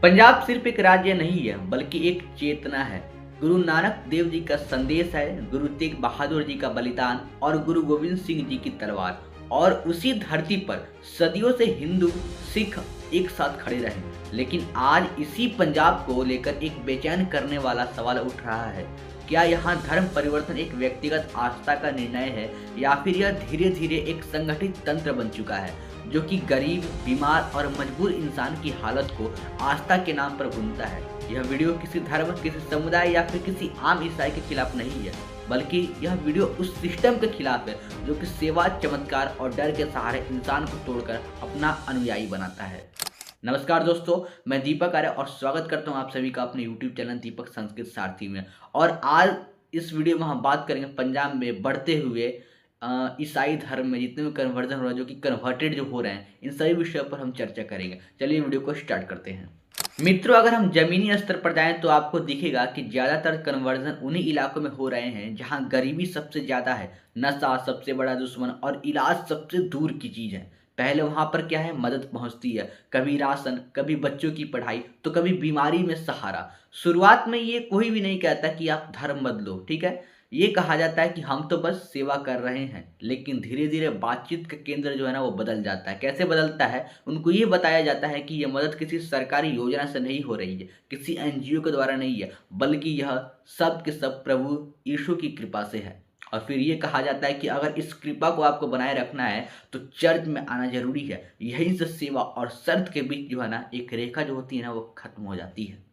पंजाब सिर्फ एक राज्य नहीं है बल्कि एक चेतना है। गुरु नानक देव जी का संदेश है, गुरु तेग बहादुर जी का बलिदान और गुरु गोविंद सिंह जी की तलवार। और उसी धरती पर सदियों से हिंदू सिख एक साथ खड़े रहे। लेकिन आज इसी पंजाब को लेकर एक बेचैन करने वाला सवाल उठ रहा है। क्या यहाँ धर्म परिवर्तन एक व्यक्तिगत आस्था का निर्णय है या फिर यह धीरे धीरे एक संगठित तंत्र बन चुका है जो कि गरीब, बीमार और मजबूर इंसान की हालत को आस्था के नाम पर बुनता है। यह वीडियो किसी धर्म, किसी समुदाय या फिर किसी आम ईसाई के खिलाफ नहीं है, बल्कि यह वीडियो उस सिस्टम के खिलाफ है जो कि सेवा, चमत्कार और डर के सहारे इंसान को तोड़कर अपना अनुयायी बनाता है। नमस्कार दोस्तों, मैं दीपक आर्य और स्वागत करता हूं आप सभी का अपने YouTube चैनल दीपक संस्कृत सारथी में। और आज इस वीडियो में हम बात करेंगे पंजाब में बढ़ते हुए ईसाई धर्म में जितने भी कन्वर्जन हो रहा है, जो कि कन्वर्टेड जो हो रहे हैं, इन सभी विषयों पर हम चर्चा करेंगे। चलिए वीडियो को स्टार्ट करते हैं। मित्रों, अगर हम जमीनी स्तर पर जाएं तो आपको दिखेगा कि ज़्यादातर कन्वर्जन उन्हीं इलाकों में हो रहे हैं जहां गरीबी सबसे ज़्यादा है, नशा सबसे बड़ा दुश्मन और इलाज सबसे दूर की चीज़ है। पहले वहां पर क्या है, मदद पहुंचती है, कभी राशन, कभी बच्चों की पढ़ाई, तो कभी बीमारी में सहारा। शुरुआत में ये कोई भी नहीं कहता कि आप धर्म बदलो, ठीक है। ये कहा जाता है कि हम तो बस सेवा कर रहे हैं। लेकिन धीरे धीरे बातचीत का केंद्र जो है ना वो बदल जाता है। कैसे बदलता है, उनको ये बताया जाता है कि यह मदद किसी सरकारी योजना से नहीं हो रही है, किसी एनजीओ के द्वारा नहीं है, बल्कि यह सब के सब प्रभु यीशु की कृपा से है। और फिर ये कहा जाता है कि अगर इस कृपा को आपको बनाए रखना है तो चर्च में आना जरूरी है। यहीं से सेवा और शर्त के बीच जो है ना एक रेखा जो होती है ना वो खत्म हो जाती है।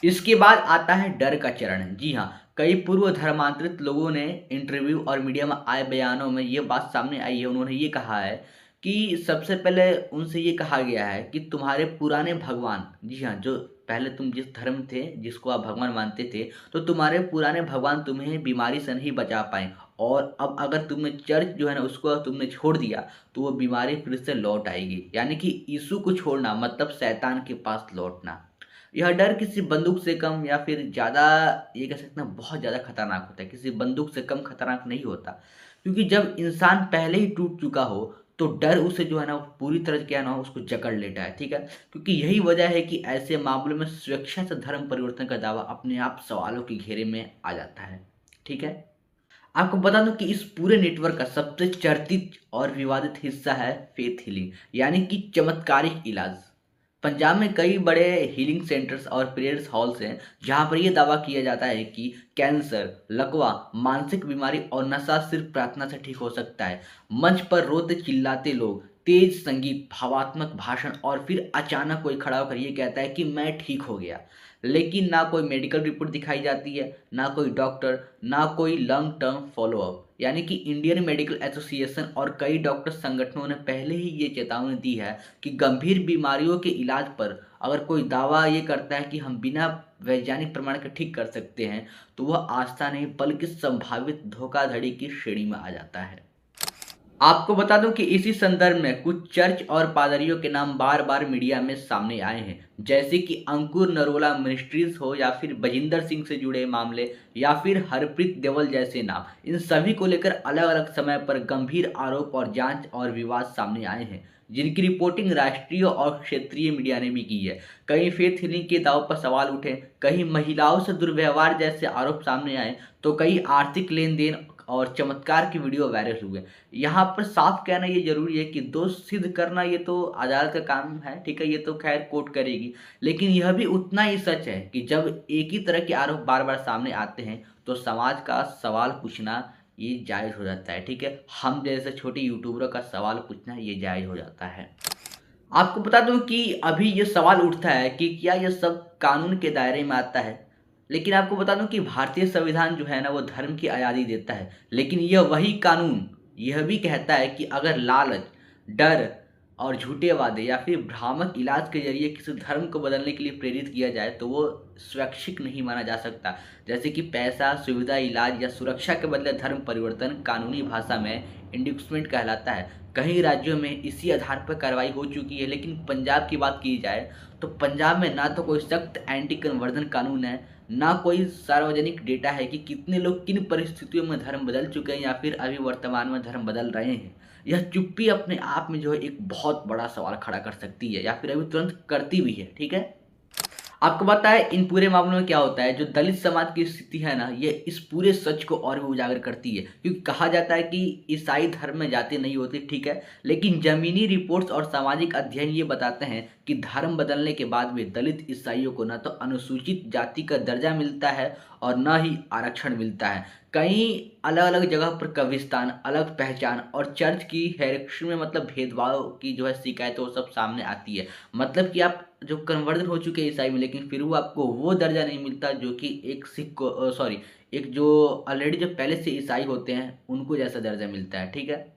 इसके बाद आता है डर का चरण। जी हाँ, कई पूर्व धर्मांतरित लोगों ने इंटरव्यू और मीडिया में आए बयानों में ये बात सामने आई है। उन्होंने ये कहा है कि सबसे पहले उनसे ये कहा गया है कि तुम्हारे पुराने भगवान, जी हाँ, जो पहले तुम जिस धर्म थे, जिसको आप भगवान मानते थे, तो तुम्हारे पुराने भगवान तुम्हें बीमारी से नहीं बचा पाए। और अब अगर तुमने चर्च जो है ना उसको तुमने छोड़ दिया तो वो बीमारी फिर से लौट आएगी। यानी कि यीशु को छोड़ना मतलब शैतान के पास लौटना। यह डर किसी बंदूक से कम या फिर ज़्यादा, ये कह सकते हैं बहुत ज़्यादा खतरनाक होता है। किसी बंदूक से कम खतरनाक नहीं होता, क्योंकि जब इंसान पहले ही टूट चुका हो तो डर उसे जो है ना पूरी तरह क्या ना हो उसको जकड़ लेता है, ठीक है। क्योंकि यही वजह है कि ऐसे मामलों में स्वेच्छा से धर्म परिवर्तन का दावा अपने आप सवालों के घेरे में आ जाता है, ठीक है। आपको बता दूं कि इस पूरे नेटवर्क का सबसे चर्चित और विवादित हिस्सा है फेथ हीलिंग, यानी कि चमत्कारिक इलाज। पंजाब में कई बड़े हीलिंग सेंटर्स और प्रेयर्स हॉल्स हैं जहां पर यह दावा किया जाता है कि कैंसर, लकवा, मानसिक बीमारी और नशा सिर्फ प्रार्थना से ठीक हो सकता है। मंच पर रोते चिल्लाते लोग, तेज संगीत, भावात्मक भाषण और फिर अचानक कोई खड़ा होकर ये कहता है कि मैं ठीक हो गया। लेकिन ना कोई मेडिकल रिपोर्ट दिखाई जाती है, ना कोई डॉक्टर, ना कोई लॉन्ग टर्म फॉलोअप। यानी कि इंडियन मेडिकल एसोसिएशन और कई डॉक्टर संगठनों ने पहले ही ये चेतावनी दी है कि गंभीर बीमारियों के इलाज पर अगर कोई दावा ये करता है कि हम बिना वैज्ञानिक प्रमाण के ठीक कर सकते हैं तो वह आस्था नहीं बल्कि संभावित धोखाधड़ी की श्रेणी में आ जाता है। आपको बता दूं कि इसी संदर्भ में कुछ चर्च और पादरियों के नाम बार बार मीडिया में सामने आए हैं, जैसे कि अंकुर नरोला मिनिस्ट्रीज हो या फिर बजिंदर सिंह से जुड़े मामले या फिर हरप्रीत देवल जैसे नाम। इन सभी को लेकर अलग अलग समय पर गंभीर आरोप और जांच और विवाद सामने आए हैं, जिनकी रिपोर्टिंग राष्ट्रीय और क्षेत्रीय मीडिया ने भी की है। कई फेथ हीलिंग के दाव पर सवाल उठे, कहीं महिलाओं से दुर्व्यवहार जैसे आरोप सामने आए, तो कई आर्थिक लेन देन और चमत्कार की वीडियो वायरल हुए। यहाँ पर साफ कहना ये जरूरी है कि दोष सिद्ध करना ये तो अदालत का काम है, ठीक है, ये तो खैर कोर्ट करेगी। लेकिन यह भी उतना ही सच है कि जब एक ही तरह के आरोप बार बार सामने आते हैं तो समाज का सवाल पूछना ये जायज़ हो जाता है, ठीक है। हम जैसे छोटे यूट्यूबरों का सवाल पूछना ये जायज़ हो जाता है। आपको बता दूं कि अभी ये सवाल उठता है कि क्या यह सब कानून के दायरे में आता है। लेकिन आपको बता दूं कि भारतीय संविधान जो है ना वो धर्म की आज़ादी देता है, लेकिन यह वही कानून यह भी कहता है कि अगर लालच, डर और झूठे वादे या फिर भ्रामक इलाज के जरिए किसी धर्म को बदलने के लिए प्रेरित किया जाए तो वो स्वैच्छिक नहीं माना जा सकता। जैसे कि पैसा, सुविधा, इलाज या सुरक्षा के बदले धर्म परिवर्तन कानूनी भाषा में इंडक्समेंट कहलाता है। कई राज्यों में इसी आधार पर कार्रवाई हो चुकी है, लेकिन पंजाब की बात की जाए तो पंजाब में ना तो कोई सख्त एंटी कन्वर्जन कानून है, ना कोई सार्वजनिक डेटा है कि कितने लोग किन परिस्थितियों में धर्म बदल चुके हैं या फिर अभी वर्तमान में धर्म बदल रहे हैं। यह चुप्पी अपने आप में जो है एक बहुत बड़ा सवाल खड़ा कर सकती है या फिर अभी तुरंत करती भी है, ठीक है। आपको पता है इन पूरे मामलों में क्या होता है, जो दलित समाज की स्थिति है ना, ये इस पूरे सच को और भी उजागर करती है। क्योंकि कहा जाता है कि ईसाई धर्म में जाति नहीं होती, ठीक है, लेकिन जमीनी रिपोर्ट्स और सामाजिक अध्ययन ये बताते हैं कि धर्म बदलने के बाद भी दलित ईसाइयों को न तो अनुसूचित जाति का दर्जा मिलता है और न ही आरक्षण मिलता है। कई अलग अलग जगह पर कब्रिस्तान, अलग पहचान और चर्च की हायरार्की में मतलब भेदभाव की जो है शिकायत वो सब सामने आती है। मतलब कि आप जो कन्वर्जन हो चुके हैं ईसाई में, लेकिन फिर वो आपको वो दर्जा नहीं मिलता जो कि एक सिख को, सॉरी, एक जो ऑलरेडी जो पहले से ईसाई होते हैं उनको जैसा दर्जा मिलता है, ठीक है।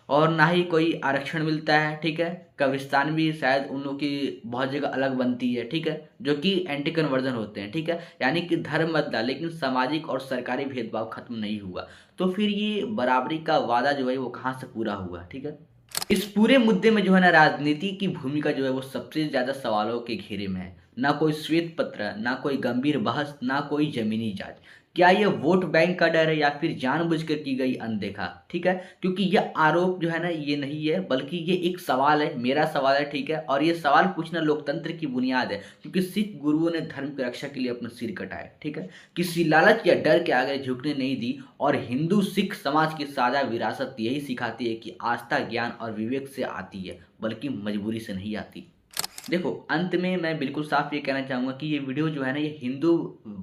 और ना ही कोई आरक्षण मिलता है, ठीक है। कब्रिस्तान भी शायद उन लोग की बहुत जगह अलग बनती है, ठीक है, जो कि एंटी कन्वर्जन होते हैं, ठीक है। यानी कि धर्म बदला लेकिन सामाजिक और सरकारी भेदभाव खत्म नहीं हुआ। तो फिर ये बराबरी का वादा जो है वो कहाँ से पूरा हुआ, ठीक है। इस पूरे मुद्दे में जो है ना, राजनीति की भूमिका जो है वो सबसे ज्यादा सवालों के घेरे में है। ना कोई श्वेत पत्र, ना कोई गंभीर बहस, ना कोई जमीनी जांच। क्या ये वोट बैंक का डर है या फिर जानबूझकर की गई अनदेखा, ठीक है। क्योंकि यह आरोप जो है ना ये नहीं है, बल्कि ये एक सवाल है, मेरा सवाल है, ठीक है। और ये सवाल पूछना लोकतंत्र की बुनियाद है, क्योंकि सिख गुरुओं ने धर्म की रक्षा के लिए अपना सिर कटाया, ठीक है। किसी लालच या डर के आगे झुकने नहीं दी। और हिंदू सिख समाज की साझा विरासत यही सिखाती है कि आस्था ज्ञान और विवेक से आती है, बल्कि मजबूरी से नहीं आती। देखो, अंत में मैं बिल्कुल साफ ये कहना चाहूँगा कि ये वीडियो जो है ना, ये हिंदू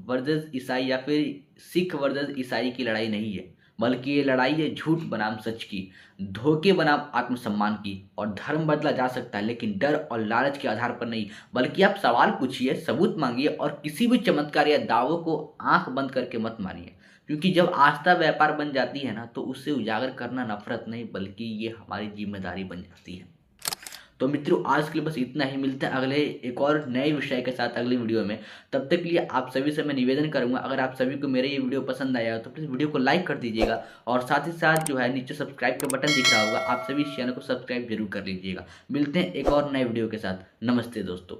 वर्सेस ईसाई या फिर सिख वर्सेस ईसाई की लड़ाई नहीं है, बल्कि ये लड़ाई है झूठ बनाम सच की, धोखे बनाम आत्मसम्मान की। और धर्म बदला जा सकता है लेकिन डर और लालच के आधार पर नहीं, बल्कि आप सवाल पूछिए, सबूत मांगिए और किसी भी चमत्कार या दावों को आंख बंद करके मत मानिए। क्योंकि जब आस्था व्यापार बन जाती है ना, तो उससे उजागर करना नफरत नहीं, बल्कि ये हमारी जिम्मेदारी बन जाती है। तो मित्रों, आज के लिए बस इतना ही। मिलते हैं अगले एक और नए विषय के साथ अगली वीडियो में। तब तक के लिए आप सभी से मैं निवेदन करूंगा, अगर आप सभी को मेरे ये वीडियो पसंद आया हो तो प्लीज़ वीडियो को लाइक कर दीजिएगा। और साथ ही साथ जो है नीचे सब्सक्राइब का बटन दिख रहा होगा, आप सभी इस चैनल को सब्सक्राइब जरूर कर लीजिएगा। मिलते हैं एक और नए वीडियो के साथ। नमस्ते दोस्तों।